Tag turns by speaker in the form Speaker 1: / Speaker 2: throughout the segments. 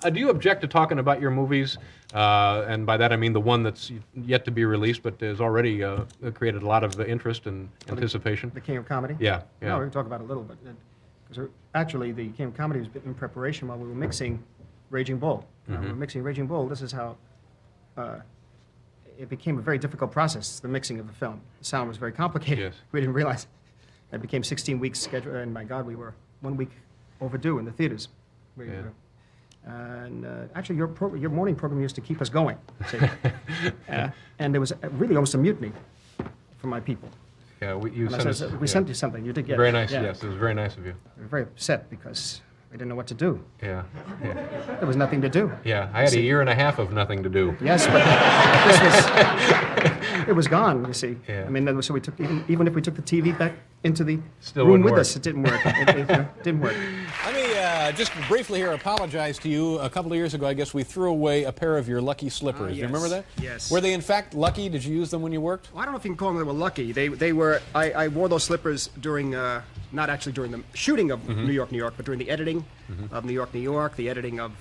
Speaker 1: Do you object to talking about your movies? And by that I mean the one that's yet to be released, but has already created a lot of interest and anticipation.
Speaker 2: The King of Comedy?
Speaker 1: Yeah, yeah.
Speaker 2: No, we can talk about it a little bit. Because actually, the King of Comedy was in preparation while we were mixing Raging Bull. We were mixing Raging Bull. This is how it became a very difficult process, the mixing of the film. The sound was very complicated.
Speaker 1: Yes.
Speaker 2: We didn't realize. It became 16 weeks schedule, and my God, we were 1 week overdue in the theaters. And actually, your morning program used to keep us going. See? And there was really almost a mutiny from my people.
Speaker 1: Yeah, we
Speaker 2: sent you something. You did get
Speaker 1: very
Speaker 2: it.
Speaker 1: nice.
Speaker 2: Yeah.
Speaker 1: Yes, it was very nice of you.
Speaker 2: We were very upset because we didn't know what to do.
Speaker 1: Yeah, yeah.
Speaker 2: There was nothing to do.
Speaker 1: Yeah, I had a year and a half of nothing to do.
Speaker 2: Yes, but it was gone, you see.
Speaker 1: Yeah.
Speaker 2: I mean, so we took, even if we took the TV back into the
Speaker 1: Still
Speaker 2: room
Speaker 1: wouldn't
Speaker 2: with
Speaker 1: work.
Speaker 2: us, it didn't work. It didn't work.
Speaker 3: Let me just briefly here apologize to you. A couple of years ago, I guess we threw away a pair of your lucky slippers. Do you remember that?
Speaker 2: Yes.
Speaker 3: Were they in fact lucky? Did you use them when you worked?
Speaker 2: Well, I don't know if you can call them they were lucky. They were. I wore those slippers during, not actually during the shooting of New York, New York, but during the editing of New York, New York, the editing of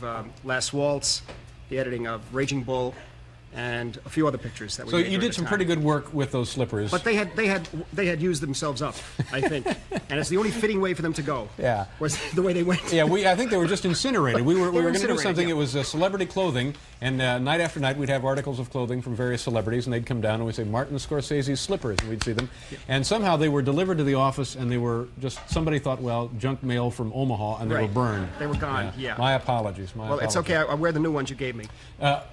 Speaker 2: Last Waltz, the editing of Raging Bull, and a few other pictures that we
Speaker 3: So
Speaker 2: made
Speaker 3: you
Speaker 2: during
Speaker 3: did
Speaker 2: the
Speaker 3: some
Speaker 2: time.
Speaker 3: pretty good work with those slippers.
Speaker 2: But they had used themselves up, I think, and it's the only fitting way for them to go.
Speaker 3: Yeah.
Speaker 2: Was the way they went.
Speaker 3: Yeah, I think they were just incinerated. We were going to do
Speaker 2: incinerated,
Speaker 3: something.
Speaker 2: yeah.
Speaker 3: It was celebrity clothing, and night after night we'd have articles of clothing from various celebrities, and they'd come down and we'd say Martin Scorsese's slippers, and we'd see them. Yeah. And somehow they were delivered to the office, and they were just somebody thought, well, junk mail from Omaha, and they were burned.
Speaker 2: They were gone. Yeah.
Speaker 3: My apologies.
Speaker 2: Well, it's okay. I wear the new ones you gave me.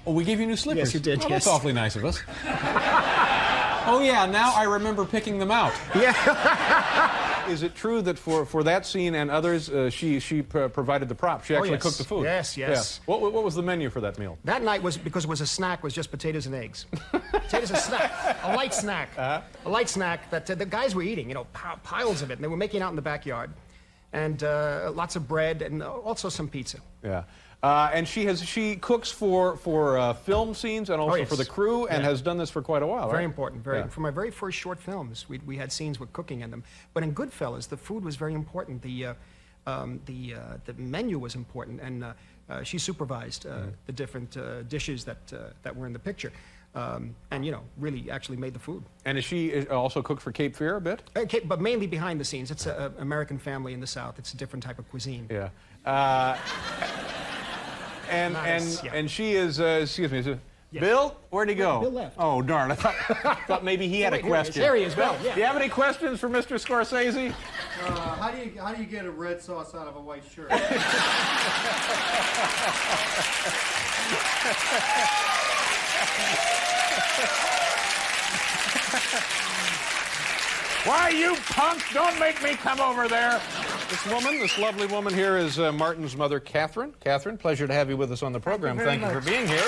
Speaker 3: We gave you new slippers.
Speaker 2: Yes, you did.
Speaker 3: Oh,
Speaker 2: Yes.
Speaker 3: That's awfully nice of us. Oh yeah, now I remember picking them out.
Speaker 2: Yeah.
Speaker 3: Is it true that for that scene and others, she provided the props? She actually
Speaker 2: yes.
Speaker 3: cooked the food?
Speaker 2: Yes, yes.
Speaker 3: Yeah. What was the menu for that meal?
Speaker 2: That night was, because it was a snack, was just potatoes and eggs. Potatoes and snack. A light snack. A light snack that the guys were eating, piles of it, and they were making it out in the backyard. And lots of bread and also some pizza.
Speaker 3: Yeah. And she cooks for film scenes and also
Speaker 2: yes.
Speaker 3: for the crew, and has done this for quite a while,
Speaker 2: Very
Speaker 3: right?
Speaker 2: important. For my very first short films, we had scenes with cooking in them. But in Goodfellas, the food was very important. The menu was important, and she supervised the different dishes that were in the picture. And really actually made the food.
Speaker 3: And is she also cooked for Cape Fear a bit?
Speaker 2: Okay, but mainly behind the scenes. It's an American family in the South. It's a different type of cuisine.
Speaker 3: Yeah.
Speaker 2: Nice, yeah.
Speaker 3: And she is, excuse me, Bill, where'd he go?
Speaker 2: Bill left.
Speaker 3: Oh, darn, I thought maybe he had a question.
Speaker 2: Here he is, Bill.
Speaker 3: Do you have any questions for Mr. Scorsese?
Speaker 4: How do you get a red sauce out of a white shirt?
Speaker 3: Why, you punk, don't make me come over there. This lovely woman here is Martin's mother, Catherine. Catherine, pleasure to have you with us on the program. Thank you for being here.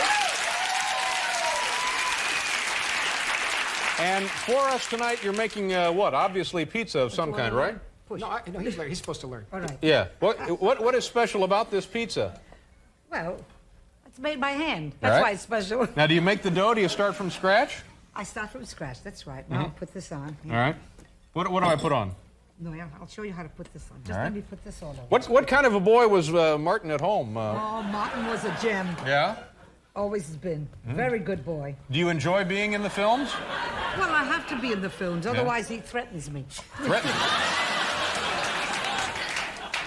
Speaker 3: And for us tonight, you're making what? Obviously pizza of some kind, right?
Speaker 2: No, he's supposed to learn.
Speaker 5: All right.
Speaker 3: Yeah. What is special about this pizza?
Speaker 5: Well, it's made by hand. That's
Speaker 3: right.
Speaker 5: why it's special.
Speaker 3: Now, do you make the dough? Do you start from scratch?
Speaker 5: I start from scratch. That's right. Now I'll put this on.
Speaker 3: All right. What do I put on?
Speaker 5: No, yeah, I'll show you how to put this on. Just
Speaker 3: All right.
Speaker 5: let me put this all over.
Speaker 3: What kind of a boy was Martin at home?
Speaker 5: Oh, Martin was a gem.
Speaker 3: Yeah?
Speaker 5: Always has been. Very good boy.
Speaker 3: Do you enjoy being in the films?
Speaker 5: Well, I have to be in the films, otherwise he threatens me.
Speaker 3: Threatening.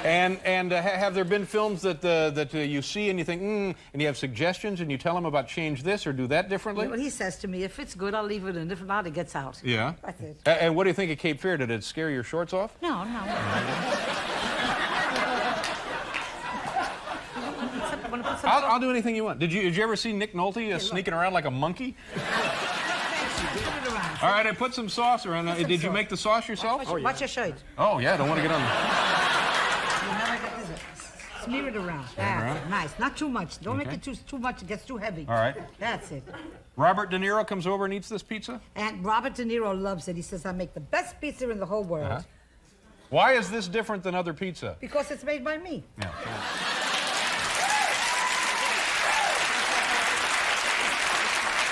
Speaker 3: And have there been films that you see and you think, and you have suggestions and you tell him about change this or do that differently?
Speaker 5: Well, he says to me, if it's good, I'll leave it in. If not, it gets out.
Speaker 3: Yeah.
Speaker 5: That's it.
Speaker 3: And what do you think of Cape Fear? Did it scare your shorts off?
Speaker 5: No, no.
Speaker 3: I'll do anything you want. Did you ever see Nick Nolte sneaking around like a monkey? All right, I put some sauce around. Did you make the sauce yourself?
Speaker 5: Watch your shirt.
Speaker 3: Oh, yeah, I don't want to get on the...
Speaker 5: Smear it around. That's it. Nice. Not too much. Don't make it too much. It gets too heavy.
Speaker 3: All right.
Speaker 5: That's it.
Speaker 3: Robert De Niro comes over and eats this pizza?
Speaker 5: And Robert De Niro loves it. He says, I make the best pizza in the whole world.
Speaker 3: Why is this different than other pizza?
Speaker 5: Because it's made by me.
Speaker 3: Yeah.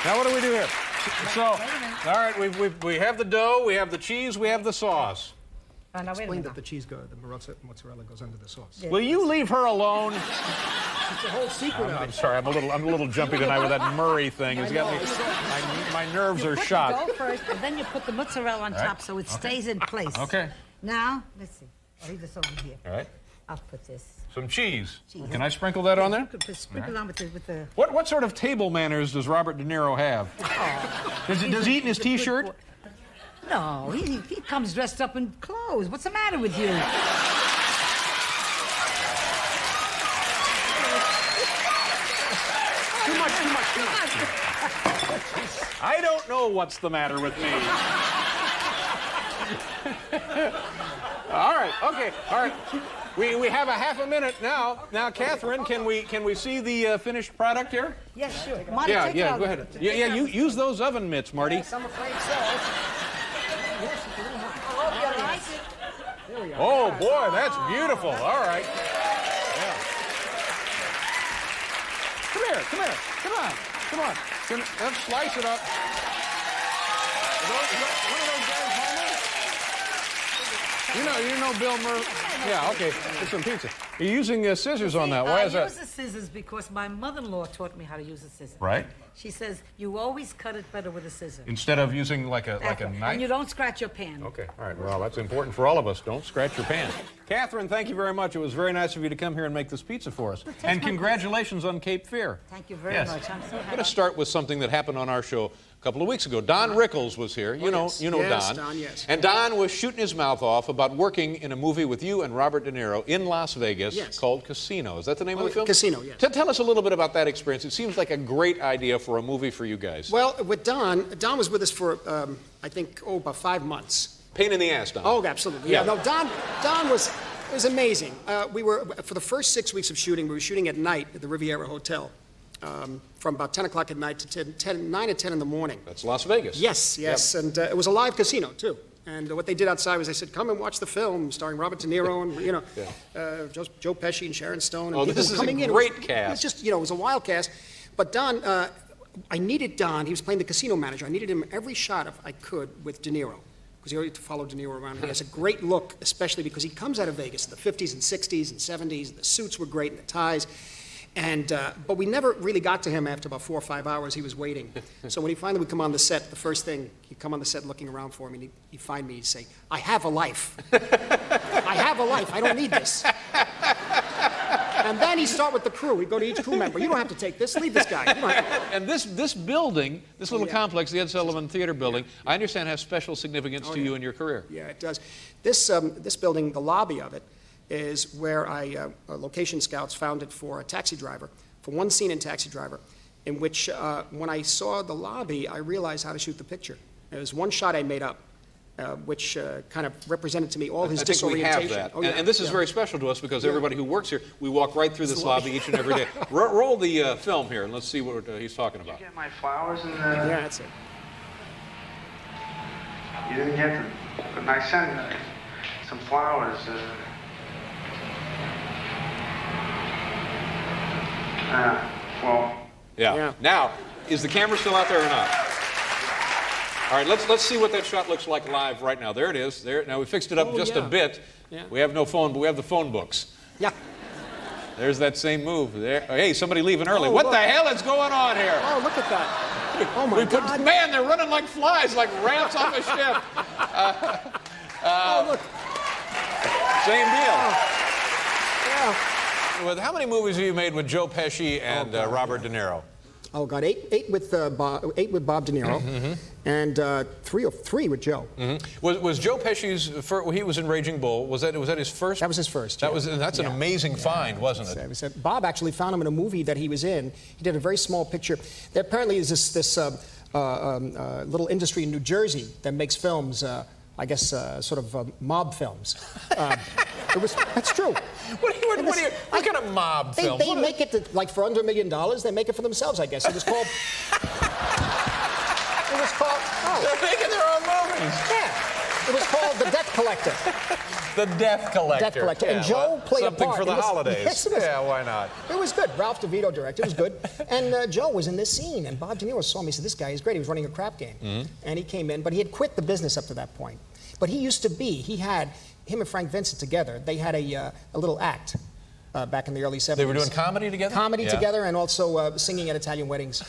Speaker 3: Now what do we do here? So, all right, we have the dough, we have the cheese, we have the sauce.
Speaker 5: Oh, now, wait a
Speaker 2: Explain
Speaker 5: minute.
Speaker 2: that the mozzarella goes under the sauce.
Speaker 3: Will you leave her alone?
Speaker 2: It's a whole secret of
Speaker 3: I'm
Speaker 2: it.
Speaker 3: sorry, I'm a little jumpy tonight with that Murray thing. It's got me. My nerves are shot.
Speaker 5: Go first, and then you put the mozzarella on top so it stays in place.
Speaker 3: Okay.
Speaker 5: Now, let's see. I'll leave this over here.
Speaker 3: All right.
Speaker 5: I'll put this.
Speaker 3: Some cheese.
Speaker 5: Cheese.
Speaker 3: Can I sprinkle that on there?
Speaker 5: You could sprinkle on with the.
Speaker 3: What sort of table manners does Robert De Niro have? Does he eat in his T-shirt?
Speaker 5: No, he comes dressed up in clothes. What's the matter with you?
Speaker 2: Too much.
Speaker 3: I don't know what's the matter with me. All right, okay, all right. We have a half a minute now. Now, Catherine, can we see the finished product here?
Speaker 5: Yes, sure. Marty, take it out.
Speaker 3: Go ahead. Yeah, you use those oven mitts, Marty.
Speaker 5: Yes, I'm afraid so.
Speaker 3: Oh boy, that's beautiful. All right. Yeah. Come on. Let's slice it up. Is that one of those guys home? You know Bill Murray? Yeah, okay. It's some pizza. You're using scissors on that. Why is
Speaker 5: I
Speaker 3: that?
Speaker 5: use the scissors because my mother-in-law taught me how to use a scissor.
Speaker 3: Right.
Speaker 5: She says you always cut it better with a scissor.
Speaker 3: Instead of using like a
Speaker 5: And
Speaker 3: knife?
Speaker 5: you don't scratch your pan.
Speaker 3: Okay, all right. Well, that's important for all of us. Don't scratch your pan. Catherine, thank you very much. It was very nice of you to come here and make this pizza for us. And congratulations on Cape Fear.
Speaker 5: Thank you very
Speaker 3: Yes.
Speaker 5: much. I'm so
Speaker 3: I'm
Speaker 5: happy.
Speaker 3: going to start with something that happened on our show a couple of weeks ago. Don Rickles was here. You know
Speaker 2: Yes,
Speaker 3: Don.
Speaker 2: Don, yes.
Speaker 3: And Don was shooting his mouth off about working in a movie with you and Robert De Niro in Las Vegas
Speaker 2: Yes.
Speaker 3: called Casino. Is that the name of the film?
Speaker 2: Casino, yes.
Speaker 3: Tell us a little bit about that experience. It seems like a great idea for a movie for you guys.
Speaker 2: Well, with Don was with us for, I think, about 5 months.
Speaker 3: Pain in the ass, Don.
Speaker 2: Oh, absolutely.
Speaker 3: Yeah.
Speaker 2: Yeah. No, Don was amazing. We were, for the first 6 weeks of shooting, we were shooting at night at the Riviera Hotel from about 10 o'clock at night to 9 or 10 in the morning.
Speaker 3: That's Las Vegas.
Speaker 2: Yes. And it was a live casino, too. And what they did outside was they said, come and watch the film starring Robert De Niro and, Joe Pesci and Sharon Stone. And
Speaker 3: Oh,
Speaker 2: people
Speaker 3: this is a
Speaker 2: coming in.
Speaker 3: great cast.
Speaker 2: It was just, it was a wild cast. But Don, I needed Don. He was playing the casino manager. I needed him every shot if I could with De Niro, because he already followed De Niro around. He has a great look, especially because he comes out of Vegas in the 50s and 60s and 70s. And the suits were great and the ties. And but we never really got to him after about 4 or 5 hours. He was waiting. So when he finally would come on the set, the first thing, he'd come on the set looking around for me, and he'd find me, he'd say, I have a life. I have a life. I don't need this. And then he'd start with the crew. He'd go to each crew member. You don't have to take this. Leave this guy. You don't have to.
Speaker 3: And this building, this little complex, the Ed Sullivan Theater building, I understand has special significance to you in your career.
Speaker 2: Yeah, it does. This building, the lobby of it, is where location scouts found it for a taxi driver, for one scene in Taxi Driver, in which when I saw the lobby, I realized how to shoot the picture. There was one shot I made up, which kind of represented to me all his
Speaker 3: I think we
Speaker 2: disorientation.
Speaker 3: have that.
Speaker 2: Oh, yeah,
Speaker 3: and this is
Speaker 2: yeah.
Speaker 3: very special to us because everybody who works here, we walk right through this lobby each and every day. Roll the film here and let's see what he's talking about.
Speaker 6: Get my flowers in the...
Speaker 2: Yeah, that's it.
Speaker 6: You didn't get them. But I sent some flowers. Well...
Speaker 3: Yeah. Now, is the camera still out there or not? All right, let's see what that shot looks like live right now. There it is. There. Now we fixed it up just a bit.
Speaker 2: Yeah.
Speaker 3: We have no phone, but we have the phone books.
Speaker 2: Yeah.
Speaker 3: There's that same move. There. Hey, somebody leaving early.
Speaker 2: Oh,
Speaker 3: What
Speaker 2: look.
Speaker 3: the hell is going on here?
Speaker 2: Oh, look at that. Oh, my God.
Speaker 3: Man, they're running like flies, like rats off a ship.
Speaker 2: Oh, look.
Speaker 3: Same deal.
Speaker 2: Yeah.
Speaker 3: How many movies have you made with Joe Pesci and Robert De Niro?
Speaker 2: Oh, God, eight with Bob De Niro, and three with Joe.
Speaker 3: Was Joe Pesci's first, he was in Raging Bull? Was that his first?
Speaker 2: That was his first.
Speaker 3: That's an amazing find, wasn't it?
Speaker 2: Bob actually found him in a movie that he was in. He did a very small picture. There apparently is this little industry in New Jersey that makes films. I guess sort of mob films. That's true.
Speaker 3: What kind of mob film?
Speaker 2: They make it like for under $1 million. They make it for themselves, I guess. It was called.
Speaker 3: They're making their own movies.
Speaker 2: Yeah. It was called The Death Collector.
Speaker 3: The Death Collector.
Speaker 2: Death Collector. And
Speaker 3: Yeah,
Speaker 2: Joe played a part.
Speaker 3: something for the
Speaker 2: in this.
Speaker 3: holidays.
Speaker 2: Yes, it is.
Speaker 3: Yeah, why not?
Speaker 2: It was good. Ralph DeVito directed. It was good. And Joe was in this scene. And Bob De Niro saw me. He said, this guy is great. He was running a crap game. And he came in. But he had quit the business up to that point. But he used to be, him and Frank Vincent together, they had a little act back in the early 70s.
Speaker 7: They were doing comedy together?
Speaker 2: Comedy together and also singing at Italian weddings.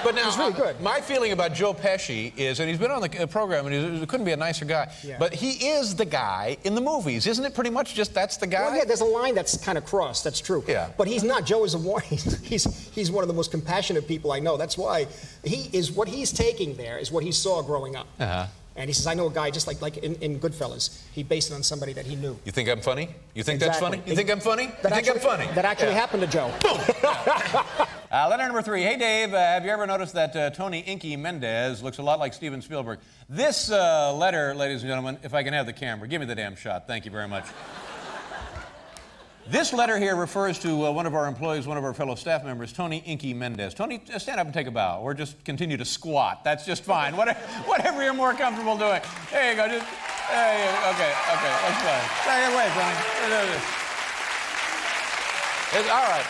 Speaker 7: But now,
Speaker 2: It was really good.
Speaker 7: my feeling about Joe Pesci is, and he's been on the program, and he couldn't be a nicer guy, but he is the guy in the movies. Isn't it pretty much just that's the guy?
Speaker 2: Well, yeah, there's a line that's kind of crossed. That's true.
Speaker 7: Yeah.
Speaker 2: But he's not. Joe is a warrior. He's one of the most compassionate people I know. That's why what he's taking there is what he saw growing up.
Speaker 7: Uh-huh.
Speaker 2: And he says, I know a guy just like in Goodfellas. He based it on somebody that he knew.
Speaker 7: You think I'm funny? You think that's
Speaker 2: Exactly.
Speaker 7: funny? You think I'm funny?
Speaker 2: I'm funny? That actually happened to Joe.
Speaker 3: Letter number 3. Hey, Dave, have you ever noticed that Tony Inky Mendez looks a lot like Steven Spielberg? This letter, ladies and gentlemen, if I can have the camera, give me the damn shot. Thank you very much. This letter here refers to one of our employees, one of our fellow staff members, Tony Inky Mendez. Tony, stand up and take a bow, or just continue to squat. That's just fine. Whatever you're more comfortable doing. There you go. Just, there you go. Okay, that's fine. Stay away, Tony. All right.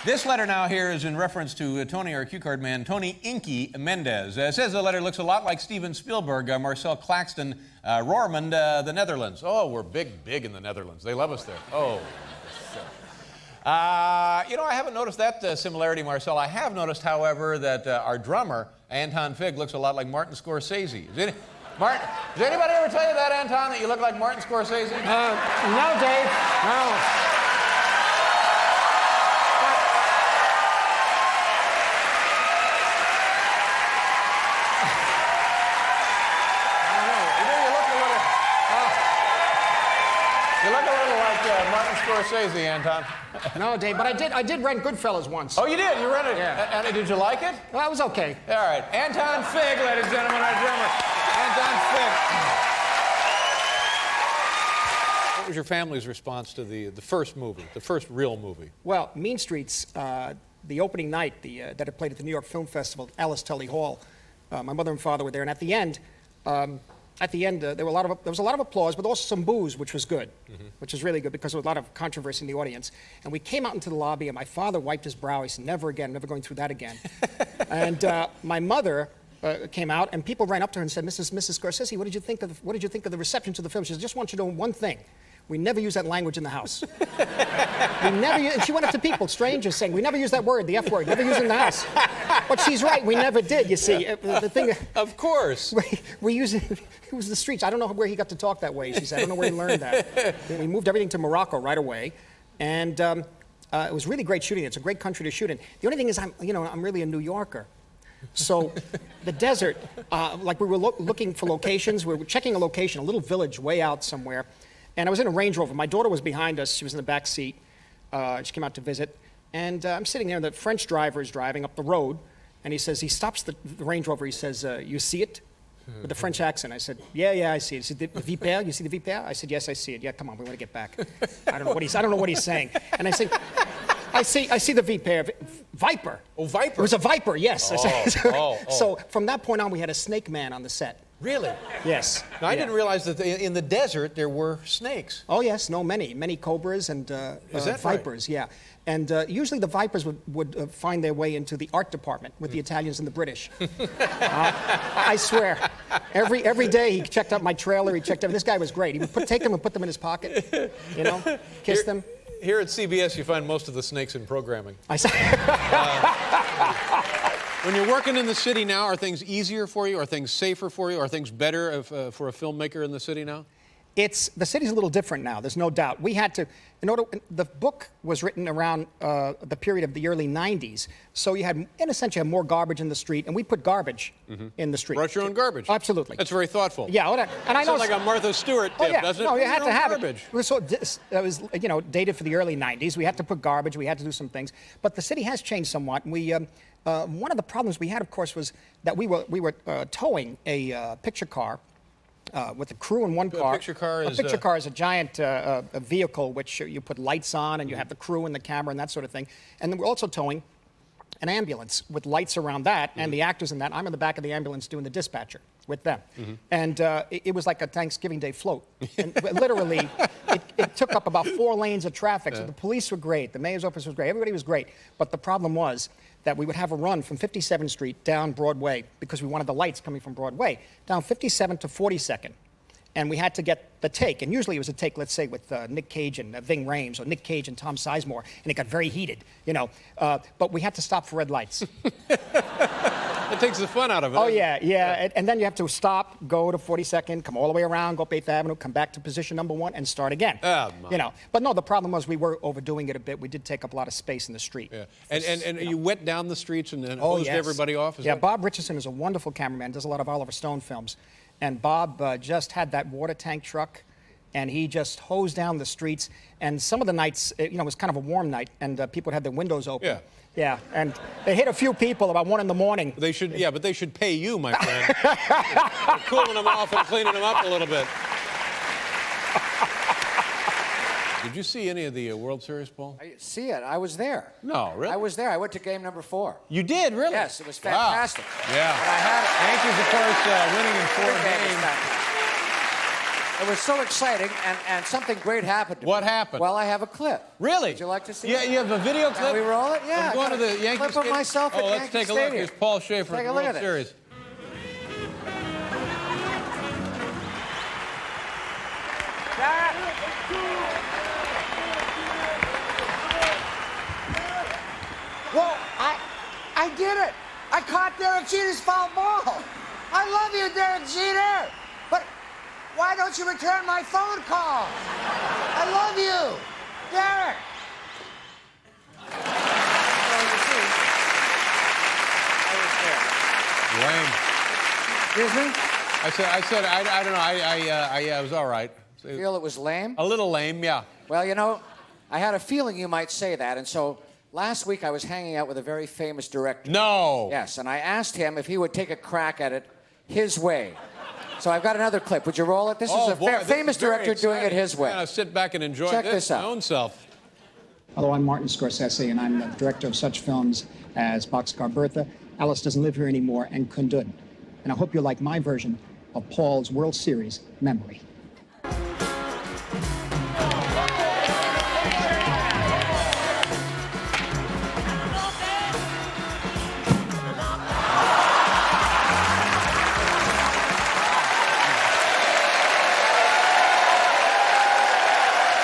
Speaker 3: This letter now here is in reference to Tony, our cue card man, Tony Inky Mendez. It says the letter looks a lot like Steven Spielberg, Marcel Claxton, Roermond, the Netherlands. Oh, we're big in the Netherlands. They love us there. Oh. You know, I haven't noticed that similarity, Marcel. I have noticed, however, that our drummer, Anton Fig, looks a lot like Martin Scorsese. Does anybody ever tell you that, Anton, that you look like Martin Scorsese?
Speaker 2: No, Dave. No.
Speaker 3: You look a little like Martin Scorsese, Anton.
Speaker 2: No, Dave, but I did rent Goodfellas once.
Speaker 3: Oh, you did? You rented it?
Speaker 2: Yeah.
Speaker 3: And did you like it?
Speaker 2: Well, that was okay.
Speaker 3: All right. Anton Fig, ladies and gentlemen, our drummer. Anton Fig. What was your family's response to the first movie, the first real movie?
Speaker 2: Well, Mean Streets, the opening night that it played at the New York Film Festival, Alice Tully Hall, my mother and father were there, and at the end, there was a lot of applause, but also some boos, which was good, which was really good because there was a lot of controversy in the audience. And we came out into the lobby, and my father wiped his brow. He said, "Never again, never going through that again." And my mother came out, and people ran up to her and said, "Mrs. Scorsese, what did you think of the reception to the film?" She said, "I just want you to know one thing. We never use that language in the house." And she went up to people, strangers, saying, "We never use that word, the F word, never use it in the house." But she's right, we never did, you see. The thing,
Speaker 7: of course.
Speaker 2: We use it was the streets. I don't know where he got to talk that way, she said. I don't know where he learned that. We moved everything to Morocco right away. And it was really great shooting. It's a great country to shoot in. The only thing is, I'm really a New Yorker. So the desert, like we were looking for locations. We were checking a location, a little village way out somewhere. And I was in a Range Rover. My daughter was behind us. She was in the back seat. She came out to visit. And I'm sitting there, and the French driver is driving up the road. And he stops the Range Rover. He says, "You see it?" With the French accent. I said, yeah, I see it. He said, "The Vipère? You see the Vipère?" I said, "Yes, I see it." "Yeah, come on, we want to get back." I don't know what he's saying. And I say, I see the Vipère. Viper.
Speaker 7: Oh, Viper.
Speaker 2: It was a Viper, yes.
Speaker 7: Oh.
Speaker 2: So from that point on, we had a snake man on the set.
Speaker 7: Really?
Speaker 2: Yes.
Speaker 7: Now, I didn't realize that in the desert there were snakes.
Speaker 2: Oh, yes. No, many cobras and vipers, yeah. And usually the vipers would find their way into the art department with the Italians and the British. I swear. Every day he checked out my trailer, he checked out. This guy was great. He would take them and put them in his pocket, kiss them.
Speaker 7: Here at CBS, you find most of the snakes in programming.
Speaker 3: When you're working in the city now, are things easier for you? Are things safer for you? Are things better for a filmmaker in the city now?
Speaker 2: The city's a little different now, there's no doubt. We had to, the book was written around the period of the early 90s, so you had, in a sense, you had more garbage in the street, and we put garbage in the street.
Speaker 3: Brought your own garbage?
Speaker 2: Absolutely.
Speaker 3: That's very thoughtful.
Speaker 2: Yeah, and I know.
Speaker 3: Sounds like a Martha Stewart tip, doesn't it?
Speaker 2: No, you had to have
Speaker 3: garbage.
Speaker 2: it. It was dated for the early 90s. We had to put garbage, we had to do some things, but the city has changed somewhat. We, one of the problems we had, of course, was that we were towing a picture car with a crew in one car.
Speaker 7: A picture car
Speaker 2: is a giant vehicle which you put lights on, and you have the crew and the camera and that sort of thing. And then we're also towing an ambulance with lights around that, and the actors in that. I'm in the back of the ambulance doing the dispatcher with them. And it was like a Thanksgiving Day float. And literally, it took up about 4 lanes of traffic. So the police were great, the mayor's office was great, everybody was great. But the problem was that we would have a run from 57th Street down Broadway, because we wanted the lights coming from Broadway, down 57th to 42nd. And we had to get the take. And usually it was a take, let's say, with Nick Cage and Ving Rhames, or Nick Cage and Tom Sizemore, and it got very heated, you know. But we had to stop for red lights.
Speaker 3: It takes the fun out of it.
Speaker 2: Oh, yeah, yeah. And then you have to stop, go to 42nd, come all the way around, go up 8th Avenue, come back to position number 1, and start again.
Speaker 3: Oh, my.
Speaker 2: You know. But no, the problem was we were overdoing it a bit. We did take up a lot of space in the street.
Speaker 3: Yeah. And you wet down the streets and
Speaker 2: Oh,
Speaker 3: hosed
Speaker 2: yes.
Speaker 3: everybody off?
Speaker 2: Yeah, Bob Richardson is a wonderful cameraman, does a lot of Oliver Stone films. And Bob just had that water tank truck, and he just hosed down the streets. And some of the nights, you know, it was kind of a warm night, and people had their windows open.
Speaker 3: Yeah.
Speaker 2: Yeah, and they hit a few people about 1 in the morning.
Speaker 3: They should, yeah, but they should pay you, my friend. For cooling them off and cleaning them up a little bit. Did you see any of the World Series, Paul?
Speaker 8: I see it. I was there.
Speaker 3: No, really?
Speaker 8: I was there. I went to game number 4.
Speaker 3: You did, really?
Speaker 8: Yes, it was
Speaker 3: Wow.
Speaker 8: fantastic.
Speaker 3: Yeah.
Speaker 8: But I had it.
Speaker 3: Yankees, of course, winning in 4
Speaker 8: Every game was
Speaker 3: games.
Speaker 8: fantastic. It was so exciting, and something great happened to me.
Speaker 3: What happened?
Speaker 8: Well, I have a clip.
Speaker 3: Really?
Speaker 8: Would you like to see
Speaker 3: Yeah,
Speaker 8: it?
Speaker 3: you have a video clip?
Speaker 8: Can we roll it? Yeah.
Speaker 3: Of
Speaker 8: I
Speaker 3: going
Speaker 8: got
Speaker 3: to
Speaker 8: a
Speaker 3: the Yankees
Speaker 8: clip of
Speaker 3: game?
Speaker 8: myself at
Speaker 3: Oh, let's
Speaker 8: Yankee
Speaker 3: take a look.
Speaker 8: Stadium.
Speaker 3: Here's Paul Schaefer
Speaker 8: Take
Speaker 3: at
Speaker 8: a
Speaker 3: the
Speaker 8: look
Speaker 3: World
Speaker 8: at this.
Speaker 3: Series.
Speaker 9: Well, I did it. I caught Derek Jeter's foul ball. I love you, Derek Jeter. But why don't you return my phone call? I love you, Derek.
Speaker 3: Lame.
Speaker 8: Excuse me?
Speaker 3: I don't know. Yeah, it was all right.
Speaker 8: Feel it was lame?
Speaker 3: A little lame, yeah.
Speaker 8: Well, you know, I had a feeling you might say that, and so last week I was hanging out with a very famous director.
Speaker 3: No.
Speaker 8: Yes, and I asked him if he would take a crack at it his way. So I've got another clip. Would you roll it? This is a famous director doing it his way.
Speaker 3: Yeah, sit back and enjoy
Speaker 8: Check
Speaker 3: this
Speaker 8: this out.
Speaker 3: my own self.
Speaker 2: Hello, I'm Martin Scorsese, and I'm the director of such films as Boxcar Bertha, Alice Doesn't Live Here Anymore, and Kundun. And I hope you like my version of Paul's World Series memory.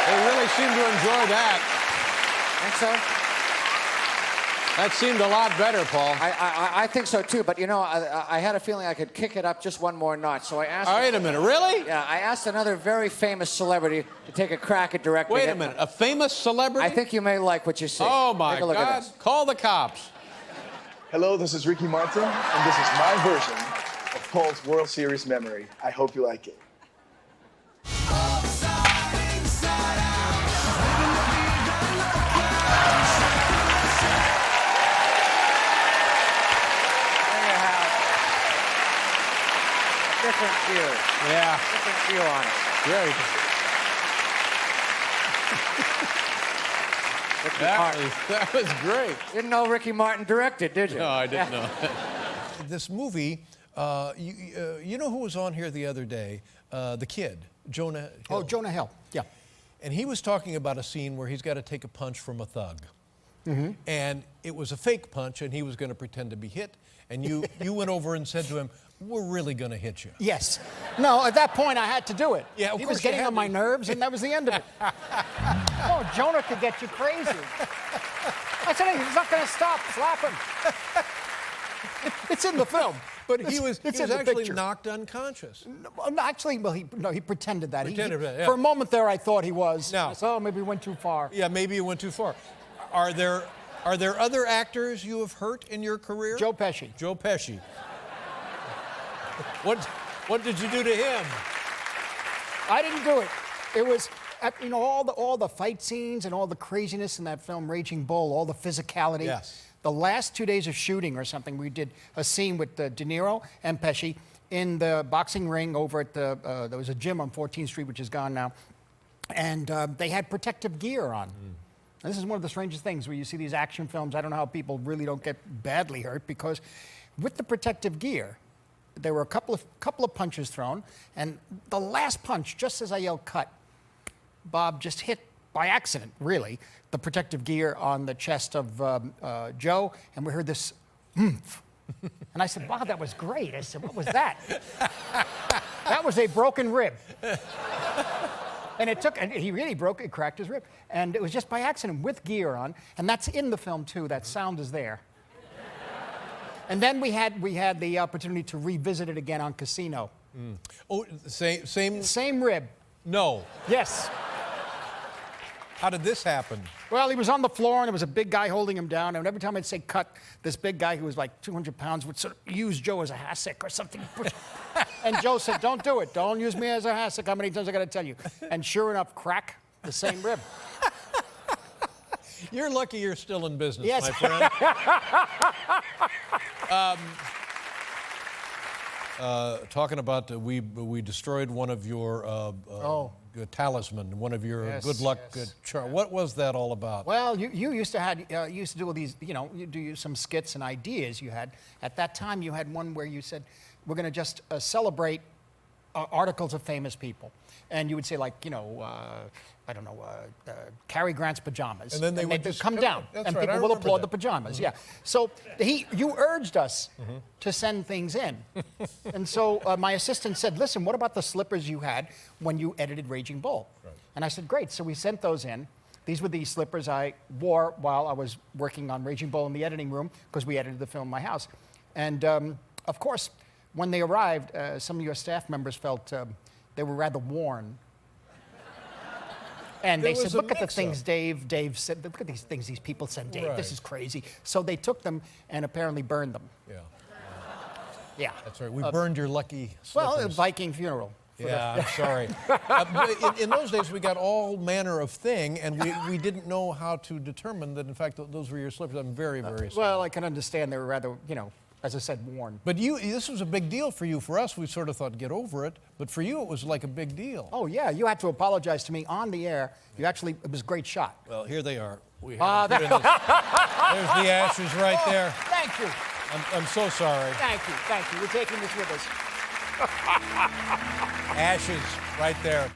Speaker 3: They really seem to enjoy that.
Speaker 8: Think so?
Speaker 3: That seemed a lot better, Paul.
Speaker 8: I think so too, but you know, I had a feeling I could kick it up just one more notch, so I asked.
Speaker 3: Oh, wait a minute, really?
Speaker 8: Yeah, I asked another very famous celebrity to take a crack at directing.
Speaker 3: Wait a
Speaker 8: it.
Speaker 3: minute, a famous celebrity?
Speaker 8: I think you may like what you see.
Speaker 3: Oh, my
Speaker 8: Take a look at
Speaker 3: God.
Speaker 8: this.
Speaker 3: Call the cops.
Speaker 10: Hello, this is Ricky Martin, and this is my version of Paul's World Series memory. I hope you like it.
Speaker 8: There you have different view.
Speaker 3: Yeah.
Speaker 8: Different view on it.
Speaker 3: Great.
Speaker 8: Ricky Martin.
Speaker 3: That was great.
Speaker 8: Didn't know Ricky Martin directed, did you?
Speaker 3: No, I didn't know.
Speaker 7: This movie, you know who was on here the other day? The kid, Jonah Hill.
Speaker 2: Oh, Jonah Hill, yeah.
Speaker 7: And he was talking about a scene where he's got to take a punch from a thug. And it was a fake punch, and he was going to pretend to be hit. And you went over and said to him, "We're really going to hit you."
Speaker 2: Yes. No, at that point I had to do it.
Speaker 7: Yeah, of
Speaker 2: he
Speaker 7: course
Speaker 2: was
Speaker 7: you
Speaker 2: getting
Speaker 7: had
Speaker 2: on my
Speaker 7: to.
Speaker 2: nerves, and that was the end of it. Oh, Jonah could get you crazy. I said, hey, he's not going to stop. Slap him. It's in the film.
Speaker 7: But he was
Speaker 2: in the
Speaker 7: actually
Speaker 2: picture.
Speaker 7: knocked unconscious.
Speaker 2: No, actually, well, he pretended that.
Speaker 7: Pretended that, yeah.
Speaker 2: For a moment there, I thought he was.
Speaker 7: No.
Speaker 2: I said, oh, maybe he went too far.
Speaker 7: Yeah, maybe you went too far. Are there other actors you have hurt in your career?
Speaker 2: Joe Pesci.
Speaker 7: Joe Pesci. What did you do to him?
Speaker 2: I didn't do it. It was, you know, all the fight scenes and all the craziness in that film, Raging Bull, all the physicality.
Speaker 7: Yes.
Speaker 2: The last 2 days of shooting or something, we did a scene with De Niro and Pesci in the boxing ring over at the, there was a gym on 14th Street, which is gone now. And they had protective gear on. And this is one of the strangest things where you see these action films. I don't know how people really don't get badly hurt, because with the protective gear, there were a couple of punches thrown, and the last punch, just as I yelled cut, Bob just hit by accident, really, the protective gear on the chest of Joe, and we heard this oomph. And I said, wow, that was great. I said, what was that? That was a broken rib. And he really cracked his rib. And it was just by accident with gear on. And that's in the film, too. That sound is there. And then we had the opportunity to revisit it again on Casino.
Speaker 7: Mm. Oh, same?
Speaker 2: Same rib.
Speaker 7: No.
Speaker 2: Yes.
Speaker 7: How did this happen?
Speaker 2: Well, he was on the floor, and there was a big guy holding him down. And every time I'd say cut, this big guy who was like 200 pounds would sort of use Joe as a hassock or something. And Joe said, don't do it. Don't use me as a hassock. How many times I got to tell you? And sure enough, crack, the same rib.
Speaker 7: You're lucky you're still in business,
Speaker 2: yes.
Speaker 7: my friend. Talking about we destroyed one of your talisman, one of your good luck charm. What was that all about?
Speaker 2: Well, you used to do all these, you do some skits and ideas you had. At that time, you had one where you said, we're going to just celebrate articles of famous people. And you would say, like, I don't know, Cary Grant's pajamas.
Speaker 7: And then they would just
Speaker 2: come down,
Speaker 7: That's
Speaker 2: and
Speaker 7: right,
Speaker 2: people
Speaker 7: I
Speaker 2: will
Speaker 7: remember
Speaker 2: applaud
Speaker 7: that.
Speaker 2: the pajamas, yeah. So you urged us to send things in. And so my assistant said, listen, what about the slippers you had when you edited Raging Bull? Right. And I said, great. So we sent those in. These were the slippers I wore while I was working on Raging Bull in the editing room, because we edited the film in my house. And of course, when they arrived, some of your staff members felt they were rather worn. And they said, look at the things Dave said. Look at these things these people said, Dave.
Speaker 7: Right.
Speaker 2: This is crazy. So they took them and apparently burned them.
Speaker 7: Yeah.
Speaker 2: Yeah.
Speaker 7: That's right. We burned your lucky slippers.
Speaker 2: Well, a Viking funeral.
Speaker 7: Yeah, I'm sorry. In those days, we got all manner of thing, and we didn't know how to determine that, in fact, those were your slippers. I'm very, very sorry.
Speaker 2: Well, I can understand they were rather, as I said, worn.
Speaker 7: But this was a big deal for you. For us, we sort of thought, get over it. But for you, it was like a big deal.
Speaker 2: Oh, yeah. You had to apologize to me on the air. It was a great shot.
Speaker 7: Well, here they are. There's the ashes right there.
Speaker 2: Thank you.
Speaker 7: I'm so sorry.
Speaker 2: Thank you. We're taking this with us.
Speaker 7: Ashes right there.